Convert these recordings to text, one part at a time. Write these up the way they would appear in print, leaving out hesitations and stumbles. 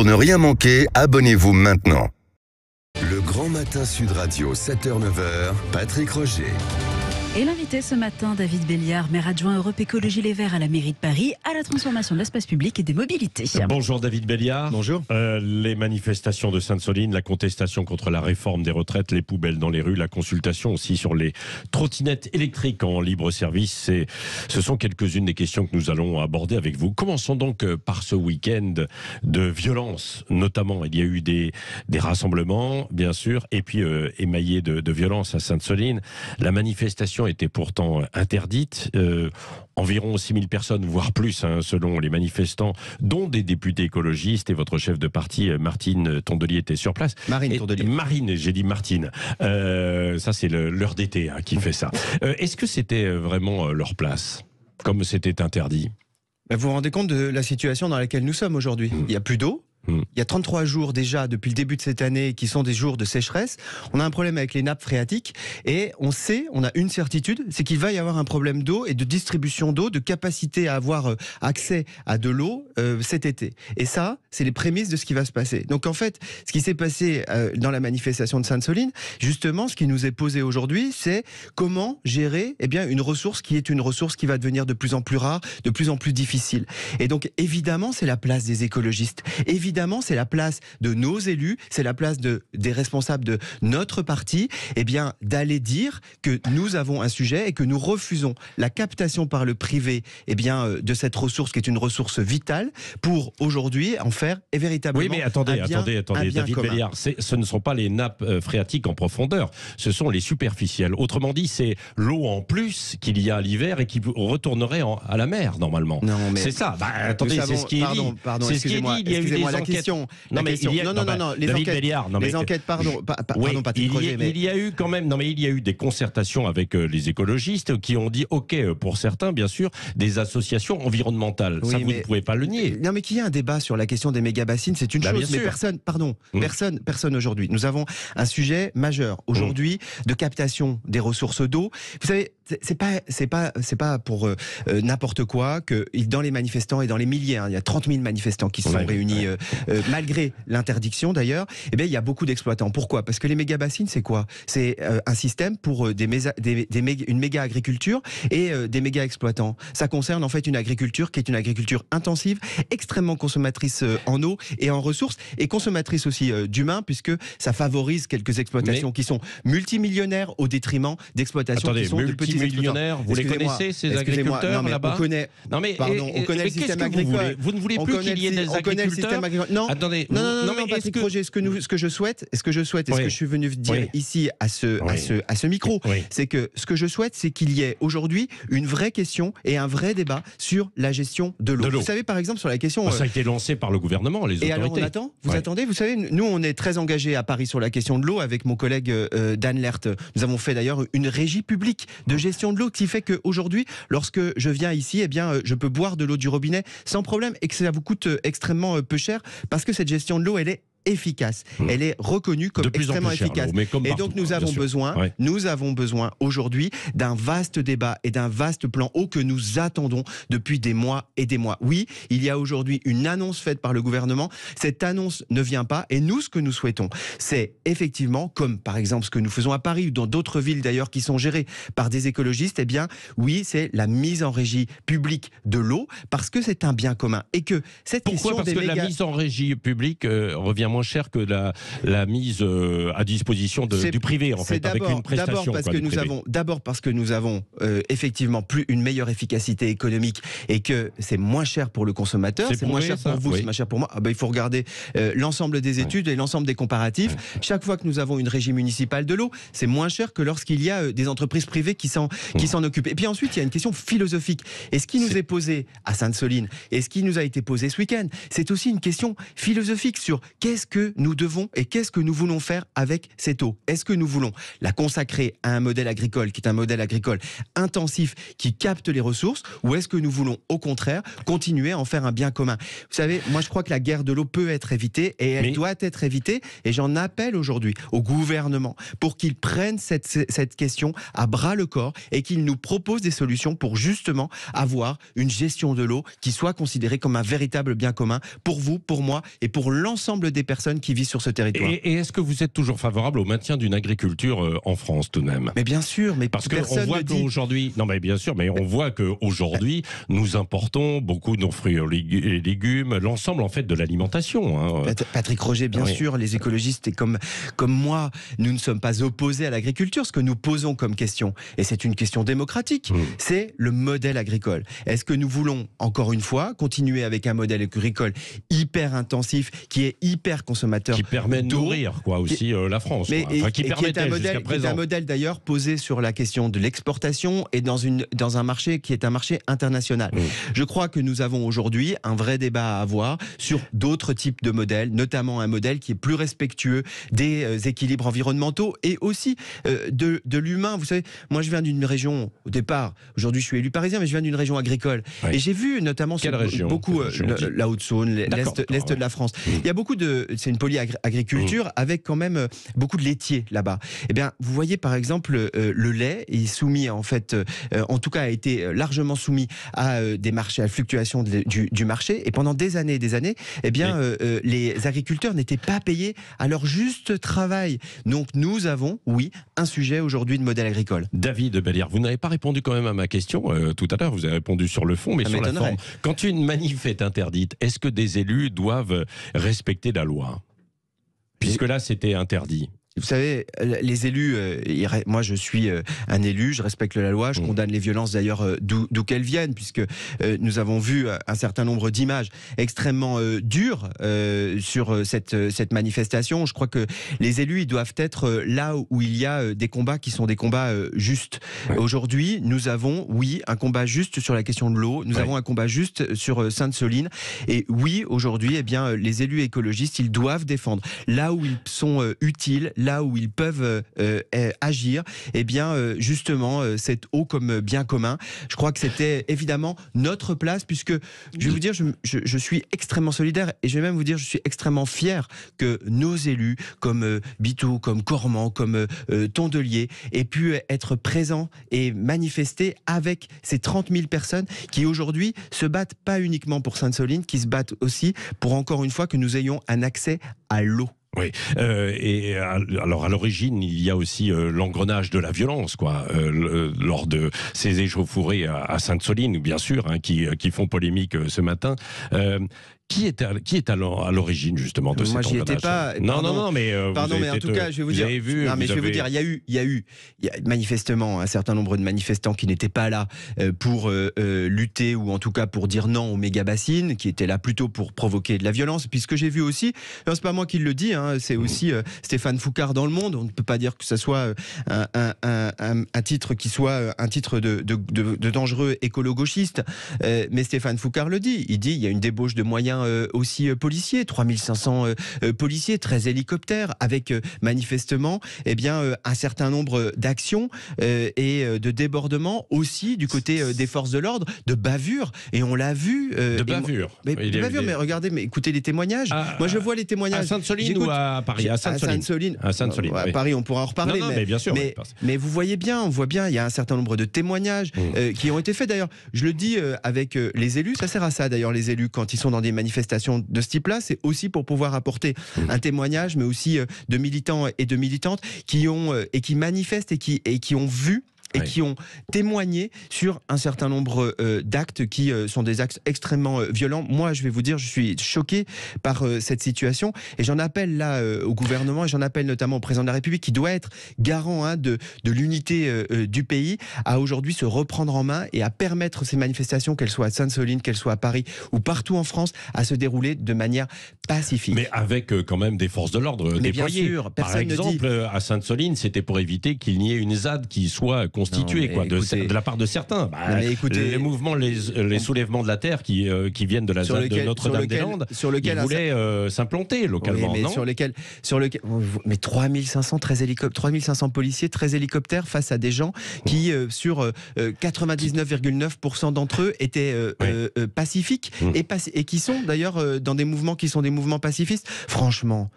Pour ne rien manquer, abonnez-vous maintenant. Le Grand Matin Sud Radio, 7h-9h, Patrick Roger. Et l'invité ce matin, David Béliard, maire adjoint Europe Écologie Les Verts à la mairie de Paris, à la transformation de l'espace public et des mobilités. Bonjour David Béliard. Bonjour. Les manifestations de Sainte-Soline, la contestation contre la réforme des retraites, les poubelles dans les rues, la consultation aussi sur les trottinettes électriques en libre service, ce sont quelques-unes des questions que nous allons aborder avec vous. Commençons donc par ce week-end de violence, notamment. Il y a eu des rassemblements, bien sûr, et puis émaillés de violence à Sainte-Soline. La manifestation était pourtant interdite. Environ 6000 personnes, voire plus, selon les manifestants, dont des députés écologistes, et votre chef de parti, Martine Tondelier, était sur place. Marine Tondelier. Marine, j'ai dit Martine. Ça, c'est l'heure d'été qui fait ça. Est-ce que c'était vraiment leur place, comme c'était interdit ? Vous vous rendez compte de la situation dans laquelle nous sommes aujourd'hui ? Il n'y a plus d'eau. Il y a 33 jours déjà depuis le début de cette année qui sont des jours de sécheresse. On a un problème avec les nappes phréatiques et on a une certitude, c'est qu'il va y avoir un problème d'eau et de distribution d'eau, de capacité à avoir accès à de l'eau cet été. Et ça, c'est les prémices de ce qui va se passer. Donc en fait, ce qui s'est passé dans la manifestation de Sainte-Soline, justement, ce qui nous est posé aujourd'hui, c'est comment gérer une ressource qui est une ressource qui va devenir de plus en plus rare, de plus en plus difficile. Et donc évidemment, c'est la place des écologistes. Évidemment, c'est la place de nos élus, c'est la place des responsables de notre parti, d'aller dire que nous avons un sujet et que nous refusons la captation par le privé de cette ressource qui est une ressource vitale pour aujourd'hui en faire véritablement. Oui, mais attendez, David Béliard, ce ne sont pas les nappes phréatiques en profondeur, ce sont les superficielles. Autrement dit, c'est l'eau en plus qu'il y a à l'hiver et qui retournerait à la mer normalement. Non, mais c'est ça. Attendez, c'est ce qui est dit. Pardon, c'est ce qui est dit. Il y a eu des enquêtes. Les enquêtes, pardon, Patrick Roger, il y a eu quand même, il y a eu des concertations avec les écologistes qui ont dit, ok, pour certains, bien sûr, des associations environnementales. Oui, ça, vous ne pouvez pas le nier. Non, mais qu'il y ait un débat sur la question des méga-bassines, c'est une chose. Mais personne aujourd'hui. Nous avons un sujet majeur aujourd'hui de captation des ressources d'eau. Vous savez, c'est pas pour n'importe quoi que dans les manifestants et dans les milliers, il y a 30 000 manifestants qui sont réunis, malgré l'interdiction d'ailleurs, il y a beaucoup d'exploitants. Pourquoi ? Parce que les méga-bassines, c'est quoi ? C'est un système pour une méga-agriculture et des méga-exploitants. Ça concerne en fait une agriculture qui est une agriculture intensive, extrêmement consommatrice en eau et en ressources, et consommatrice aussi d'humains, puisque ça favorise quelques exploitations qui sont multimillionnaires au détriment d'exploitations qui sont de petits millionnaires, vous les connaissez, ces agriculteurs là-bas ? On connaît le système agricole. Vous ne voulez plus qu'il y ait des agriculteurs ? Non, attendez. Non, Patrick Roger, ce que je souhaite, et ce que je suis venu dire ici à ce micro, c'est que ce que je souhaite, c'est qu'il y ait aujourd'hui une vraie question et un vrai débat sur la gestion de l'eau. Vous savez, par exemple, sur la question... Ça a été lancé par le gouvernement, les autorités. Et alors, on attend ? Vous attendez ? Vous savez, nous, on est très engagés à Paris sur la question de l'eau avec mon collègue Dan Lert. Nous avons fait d'ailleurs une régie publique de gestion de l'eau qui fait qu'aujourd'hui, lorsque je viens ici, je peux boire de l'eau du robinet sans problème et que ça vous coûte extrêmement peu cher parce que cette gestion de l'eau, elle est efficace. Elle est reconnue comme extrêmement efficace. Et donc nous avons besoin aujourd'hui d'un vaste débat et d'un vaste plan eau que nous attendons depuis des mois et des mois. Oui, il y a aujourd'hui une annonce faite par le gouvernement. Cette annonce ne vient pas et nous, ce que nous souhaitons, c'est effectivement, comme par exemple ce que nous faisons à Paris ou dans d'autres villes d'ailleurs qui sont gérées par des écologistes, oui, c'est la mise en régie publique de l'eau parce que c'est un bien commun et que cette question parce que la mise en régie publique revient moins cher que la mise à disposition du privé, en fait, avec une prestation. D'abord parce que nous avons effectivement une meilleure efficacité économique et que c'est moins cher pour le consommateur, c'est moins cher pour vous, c'est moins cher pour moi. Il faut regarder l'ensemble des études et l'ensemble des comparatifs. Chaque fois que nous avons une régie municipale de l'eau, c'est moins cher que lorsqu'il y a des entreprises privées qui s'en occupent. Et puis ensuite, il y a une question philosophique. Et ce qui nous est posé à Sainte-Soline et ce qui nous a été posé ce week-end, c'est aussi une question philosophique sur qu'est-ce qu'est-ce que nous devons et qu'est-ce que nous voulons faire avec cette eau? Est-ce que nous voulons la consacrer à un modèle agricole qui est un modèle agricole intensif qui capte les ressources, ou est-ce que nous voulons au contraire continuer à en faire un bien commun? Vous savez, moi je crois que la guerre de l'eau peut être évitée et elle doit être évitée, et j'en appelle aujourd'hui au gouvernement pour qu'il prenne cette question à bras le corps et qu'il nous propose des solutions pour justement avoir une gestion de l'eau qui soit considérée comme un véritable bien commun pour vous, pour moi et pour l'ensemble des personnes qui vivent sur ce territoire. Et est-ce que vous êtes toujours favorable au maintien d'une agriculture en France tout de même? Mais bien sûr, mais parce qu'on voit qu'aujourd'hui, non mais bien sûr, mais on voit qu'aujourd'hui nous importons beaucoup de nos fruits et légumes, l'ensemble en fait de l'alimentation. Hein. Patrick Roger, bien sûr, les écologistes et comme moi, nous ne sommes pas opposés à l'agriculture. Ce que nous posons comme question, et c'est une question démocratique, c'est le modèle agricole. Est-ce que nous voulons, encore une fois, continuer avec un modèle agricole hyper intensif, qui est hyper consommateur, qui permet de nourrir aussi la France, mais, qui est un modèle d'ailleurs posé sur la question de l'exportation et dans un marché qui est un marché international. Je crois que nous avons aujourd'hui un vrai débat à avoir sur d'autres types de modèles, notamment un modèle qui est plus respectueux des équilibres environnementaux et aussi de l'humain. Vous savez, moi je viens d'une région, au départ, aujourd'hui je suis élu parisien, mais je viens d'une région agricole. Et j'ai vu notamment beaucoup la Haute-Saône, l'Est de la France. Il y a beaucoup c'est une polyagriculture avec quand même beaucoup de laitiers là-bas. Eh bien, vous voyez par exemple le lait est soumis en fait, en tout cas a été largement soumis à des marchés, à la fluctuation du marché, et pendant des années, eh bien les agriculteurs n'étaient pas payés à leur juste travail. Donc nous avons, oui, un sujet aujourd'hui de modèle agricole. David Belliard, vous n'avez pas répondu quand même à ma question tout à l'heure. Vous avez répondu sur le fond, mais sur la forme. Quand une manif est interdite, est-ce que des élus doivent respecter la loi? Puisque là, c'était interdit. Vous savez, les élus, moi je suis un élu, je respecte la loi, je condamne les violences d'ailleurs d'où qu'elles viennent, puisque nous avons vu un certain nombre d'images extrêmement dures sur cette manifestation. Je crois que les élus, ils doivent être là où il y a des combats qui sont des combats justes. Aujourd'hui, nous avons, oui, un combat juste sur la question de l'eau, nous avons un combat juste sur Sainte-Soline, et oui, aujourd'hui, eh bien, les élus écologistes, ils doivent défendre là où ils sont utiles, là où ils peuvent agir, eh bien justement cette eau comme bien commun. Je crois que c'était évidemment notre place, puisque je vais vous dire, je suis extrêmement solidaire, et je vais même vous dire, je suis extrêmement fier que nos élus comme Biteau, comme Cormand, comme Tondelier aient pu être présents et manifester avec ces 30 000 personnes qui aujourd'hui se battent pas uniquement pour Sainte-Soline, qui se battent aussi pour, encore une fois, que nous ayons un accès à l'eau. Oui, et alors à l'origine, il y a aussi l'engrenage de la violence, lors de ces échauffourées à Sainte-Soline, bien sûr, qui font polémique ce matin. Qui est à l'origine justement de cet engrenage? Moi, j'y étais pas. Non, mais mais en tout cas, je vais vous dire. Je vais vous dire, il y a manifestement un certain nombre de manifestants qui n'étaient pas là pour lutter, ou en tout cas pour dire non aux méga-bassines, qui étaient là plutôt pour provoquer de la violence. Puisque j'ai vu aussi, c'est pas moi qui le dis, c'est aussi Stéphane Foucard dans Le Monde. On ne peut pas dire que ce soit un titre qui soit un titre de dangereux écolo-gauchiste, mais Stéphane Foucard le dit. Il dit il y a une débauche de moyens aussi policiers, 3500 policiers, 13 hélicoptères, avec manifestement un certain nombre d'actions et de débordements aussi du côté des forces de l'ordre, de bavures, et on l'a vu. De bavures. Mais regardez, écoutez les témoignages. Moi je vois les témoignages. À Sainte-Soline ou à Paris? À Sainte-Soline. À Sainte-Soline. À Paris, on pourra en reparler. Mais bien sûr. Mais vous voyez bien, on voit bien, il y a un certain nombre de témoignages qui ont été faits. D'ailleurs, je le dis avec les élus, ça sert à ça d'ailleurs, les élus, quand ils sont dans des manifestations de ce type-là, c'est aussi pour pouvoir apporter un témoignage, mais aussi de militants et de militantes qui manifestent et qui ont vu et qui ont témoigné sur un certain nombre d'actes qui sont des actes extrêmement violents. Moi, je vais vous dire, je suis choqué par cette situation, et j'en appelle là au gouvernement, et j'en appelle notamment au président de la République, qui doit être garant de l'unité du pays, à aujourd'hui se reprendre en main et à permettre ces manifestations, qu'elles soient à Sainte-Soline, qu'elles soient à Paris ou partout en France, à se dérouler de manière pacifique. Mais avec quand même des forces de l'ordre déployées. Bien sûr, par exemple, à Sainte-Soline, c'était pour éviter qu'il n'y ait une ZAD qui soit constituée, Non, quoi, écoutez, de la part de certains. Non, mais écoutez, les mouvements, les soulèvements de la terre qui viennent de la zone de Notre-Dame-des-Landes, ils voulaient s'implanter localement, oui, mais non mais 3500 policiers, 13 hélicoptères face à des gens qui, sur 99,9% d'entre eux, étaient pacifiques et qui sont d'ailleurs dans des mouvements qui sont des mouvements pacifistes. Franchement,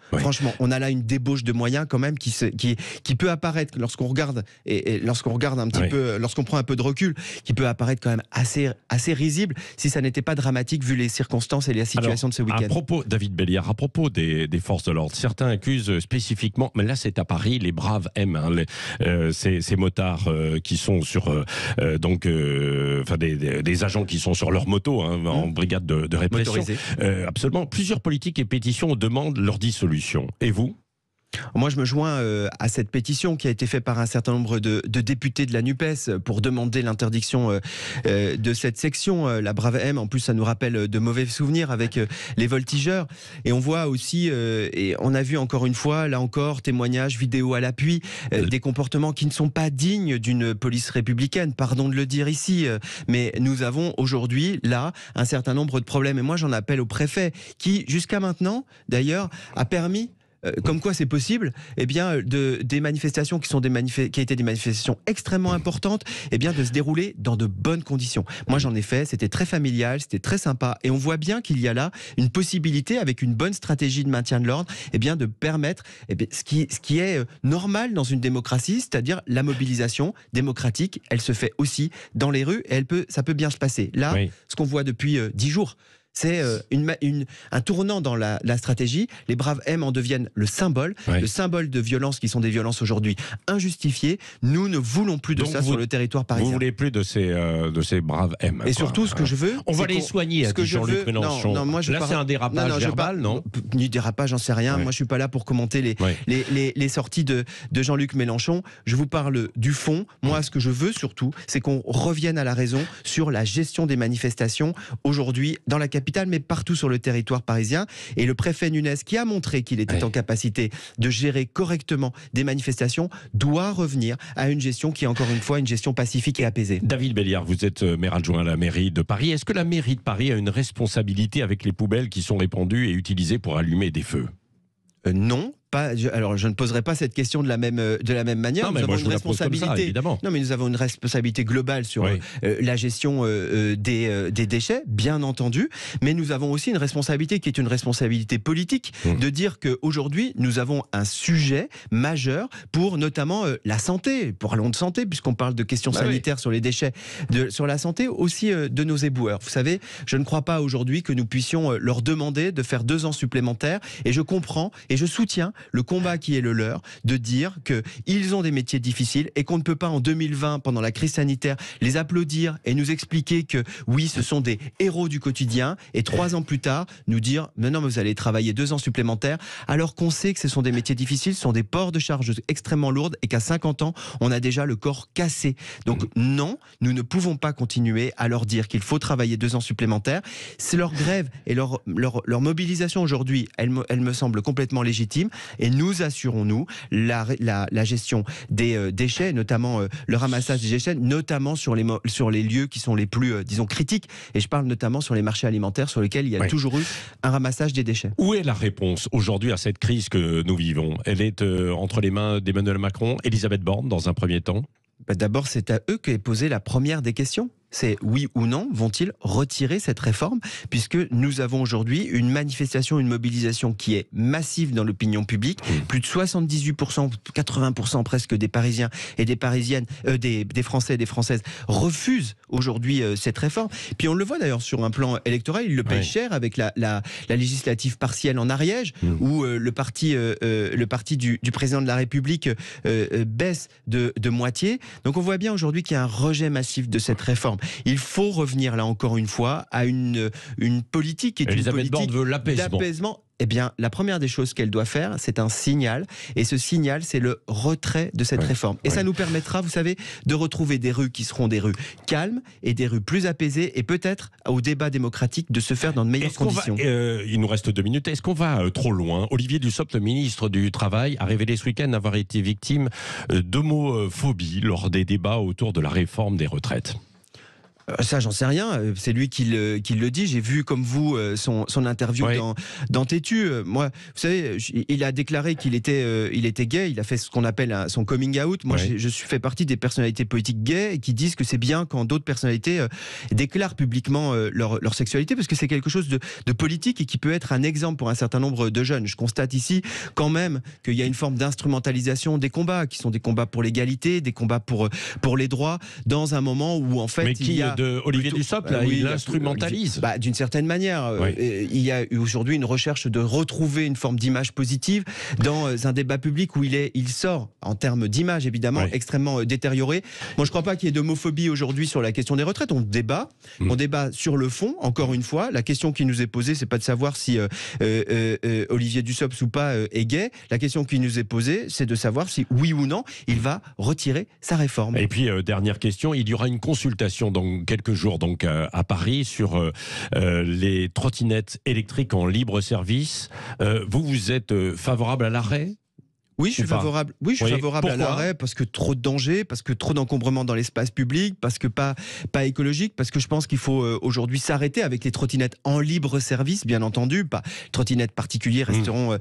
on a là une débauche de moyens quand même qui peut apparaître lorsqu'on regarde et lorsqu'on regarde un petit peu, lorsqu'on prend un peu de recul, qui peut apparaître quand même assez risible si ça n'était pas dramatique vu les circonstances et la situation de ce week-end. À propos, David Belliard, à propos des forces de l'ordre, certains accusent spécifiquement, mais là c'est à Paris, les braves M, ces motards qui sont sur des agents qui sont sur leur moto en brigade de répression. Absolument. Plusieurs politiques et pétitions demandent leur dissolution. Et vous ? Moi, je me joins à cette pétition qui a été faite par un certain nombre de députés de la NUPES pour demander l'interdiction de cette section. La Brave M, en plus, ça nous rappelle de mauvais souvenirs avec les voltigeurs. Et on voit aussi, et on a vu encore une fois, là encore, témoignages, vidéos à l'appui, des comportements qui ne sont pas dignes d'une police républicaine. Pardon de le dire ici, mais nous avons aujourd'hui, là, un certain nombre de problèmes. Et moi, j'en appelle au préfet qui, jusqu'à maintenant, d'ailleurs, a permis... comme quoi c'est possible, des manifestations qui étaient des manifestations extrêmement importantes, de se dérouler dans de bonnes conditions. Moi j'en ai fait, c'était très familial, c'était très sympa, et on voit bien qu'il y a là une possibilité, avec une bonne stratégie de maintien de l'ordre, de permettre ce qui est normal dans une démocratie, c'est-à-dire la mobilisation démocratique, elle se fait aussi dans les rues, et ça peut bien se passer. Là, ce qu'on voit depuis 10 jours, c'est un tournant dans la stratégie. Les Braves M en deviennent le symbole de violences qui sont des violences aujourd'hui injustifiées. Nous ne voulons plus de ça sur le territoire parisien. Vous ne voulez plus de ces Braves M. Et surtout, ce que je veux... On va les soigner, a dit Jean-Luc Mélenchon. Là, c'est un dérapage verbal, non ? Ni dérapage, j'en sais rien. Moi, je ne suis pas là pour commenter les sorties de Jean-Luc Mélenchon. Je vous parle du fond. Moi, ce que je veux surtout, c'est qu'on revienne à la raison sur la gestion des manifestations aujourd'hui dans la capitale, mais partout sur le territoire parisien. Et le préfet Nunes, qui a montré qu'il était en capacité de gérer correctement des manifestations, doit revenir à une gestion qui est encore une fois une gestion pacifique et apaisée. David Belliard, vous êtes maire adjoint à la mairie de Paris. Est-ce que la mairie de Paris a une responsabilité avec les poubelles qui sont répandues et utilisées pour allumer des feux ? Non. Alors, je ne poserai pas cette question de la même manière. Non, mais nous avons une responsabilité. Ça, évidemment. Non, mais nous avons une responsabilité globale sur la gestion des déchets, bien entendu. Mais nous avons aussi une responsabilité qui est une responsabilité politique, de dire qu'aujourd'hui, nous avons un sujet majeur pour notamment la santé. Parlons de santé, puisqu'on parle de questions sanitaires sur les déchets, sur la santé aussi de nos éboueurs. Vous savez, je ne crois pas aujourd'hui que nous puissions leur demander de faire 2 ans supplémentaires. Et je comprends et je soutiens le combat qui est le leur, de dire qu'ils ont des métiers difficiles et qu'on ne peut pas en 2020, pendant la crise sanitaire, les applaudir et nous expliquer que oui, ce sont des héros du quotidien, et 3 ans plus tard, nous dire non, mais vous allez travailler 2 ans supplémentaires, alors qu'on sait que ce sont des métiers difficiles, ce sont des ports de charges extrêmement lourdes et qu'à 50 ans, on a déjà le corps cassé. Donc non, nous ne pouvons pas continuer à leur dire qu'il faut travailler 2 ans supplémentaires. C'est leur grève et leur mobilisation aujourd'hui, elle me semble complètement légitime. Et nous assurons-nous la gestion des déchets, notamment le ramassage des déchets, notamment sur les lieux qui sont les plus, disons, critiques. Et je parle notamment sur les marchés alimentaires sur lesquels il y a toujours eu un ramassage des déchets. Où est la réponse aujourd'hui à cette crise que nous vivons ? Elle est entre les mains d'Emmanuel Macron, Elisabeth Borne dans un premier temps ? D'abord, c'est à eux qu'est posée la première des questions. C'est oui ou non, vont-ils retirer cette réforme, puisque nous avons aujourd'hui une manifestation, une mobilisation qui est massive dans l'opinion publique. Plus de 78%, 80% presque des Parisiens et des Parisiennes, des Français et des Françaises refusent aujourd'hui cette réforme. Puis on le voit d'ailleurs sur un plan électoral, ils le payent cher avec la législative partielle en Ariège, où le parti du président de la République baisse de moitié. Donc on voit bien aujourd'hui qu'il y a un rejet massif de cette réforme. Il faut revenir là encore une fois à une politique qui est une politique d'apaisement eh bien, la première des choses qu'elle doit faire, c'est un signal. Et ce signal, c'est le retrait de cette réforme. Et ça nous permettra, vous savez, de retrouver des rues qui seront des rues calmes et des rues plus apaisées et peut-être au débat démocratique de se faire dans de meilleures conditions. Il nous reste 2 minutes. Est-ce qu'on va trop loin? Olivier Dussopt, le ministre du Travail, a révélé ce week-end avoir été victime d'homophobie lors des débats autour de la réforme des retraites. Ça, j'en sais rien. C'est lui qui le dit. J'ai vu, comme vous, son interview dans Tétu. Moi, vous savez, il a déclaré qu'il était gay. Il a fait ce qu'on appelle son coming out. Moi, je fais partie des personnalités politiques gays qui disent que c'est bien quand d'autres personnalités déclarent publiquement leur sexualité, parce que c'est quelque chose de politique et qui peut être un exemple pour un certain nombre de jeunes. Je constate ici quand même qu'il y a une forme d'instrumentalisation des combats, qui sont des combats pour l'égalité, des combats pour les droits, dans un moment où, en fait, il y a de Olivier Dussopt, il l'instrumentalise. D'une certaine manière. Il y a aujourd'hui une recherche de retrouver une forme d'image positive dans un débat public où il sort, en termes d'image évidemment, extrêmement détérioré. Moi, je ne crois pas qu'il y ait d'homophobie aujourd'hui sur la question des retraites. On débat sur le fond. Encore une fois, la question qui nous est posée, c'est pas de savoir si Olivier Dussopt ou pas est gay. La question qui nous est posée, c'est de savoir si, oui ou non, il va retirer sa réforme. Et puis, dernière question, il y aura une consultation dans quelques jours donc à Paris sur les trottinettes électriques en libre service. Vous êtes favorable à l'arrêt ? Oui, je suis favorable. Oui, je suis favorable à l'arrêt parce que trop de dangers, parce que trop d'encombrement dans l'espace public, parce que pas écologique, parce que je pense qu'il faut aujourd'hui s'arrêter avec les trottinettes en libre service, bien entendu. Pas trottinettes particulières resteront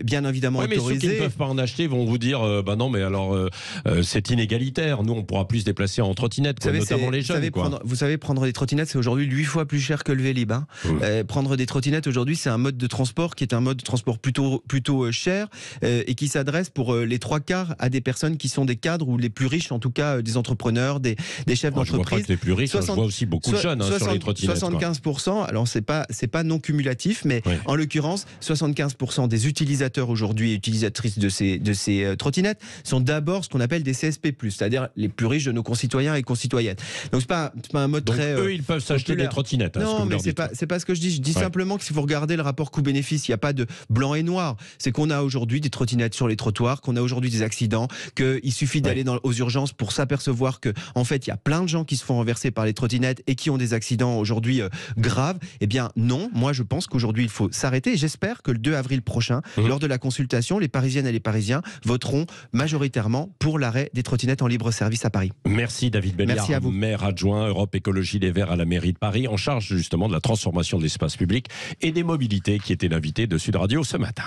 bien évidemment autorisées. Mais ceux qui ne peuvent pas en acheter vont vous dire non, mais alors c'est inégalitaire. Nous, on pourra plus se déplacer en trottinette, notamment les jeunes. Vous savez, prendre des trottinettes, c'est aujourd'hui 8 fois plus cher que le Vélib. Prendre des trottinettes aujourd'hui, c'est un mode de transport qui est un mode de transport plutôt cher et qui s'adresse pour les 3/4 à des personnes qui sont des cadres ou les plus riches, en tout cas des entrepreneurs, des chefs d'entreprise. Je vois pas que les plus riches, je vois aussi beaucoup de jeunes sur les trottinettes. 75%, alors c'est pas non cumulatif, mais en l'occurrence, 75% des utilisateurs aujourd'hui et utilisatrices de ces trottinettes sont d'abord ce qu'on appelle des CSP+, c'est-à-dire les plus riches de nos concitoyens et concitoyennes. Donc c'est pas un mode très eux, ils peuvent s'acheter des trottinettes. Non, mais c'est pas ce que je dis. Je dis simplement que si vous regardez le rapport coût-bénéfice, il n'y a pas de blanc et noir. C'est qu'on a aujourd'hui des trottinettes sur les trottoirs, qu'on a aujourd'hui des accidents, qu'il suffit d'aller aux urgences pour s'apercevoir que, en fait, il y a plein de gens qui se font renverser par les trottinettes et qui ont des accidents aujourd'hui graves. Eh bien, non. Moi, je pense qu'aujourd'hui, il faut s'arrêter. Et j'espère que le 2 avril prochain, lors de la consultation, les Parisiennes et les Parisiens voteront majoritairement pour l'arrêt des trottinettes en libre service à Paris. Merci David Belliard, Merci à vous. maire adjoint Europe Écologie Les Verts à la mairie de Paris, en charge justement de la transformation de l'espace public et des mobilités, qui était l'invité de Sud Radio ce matin.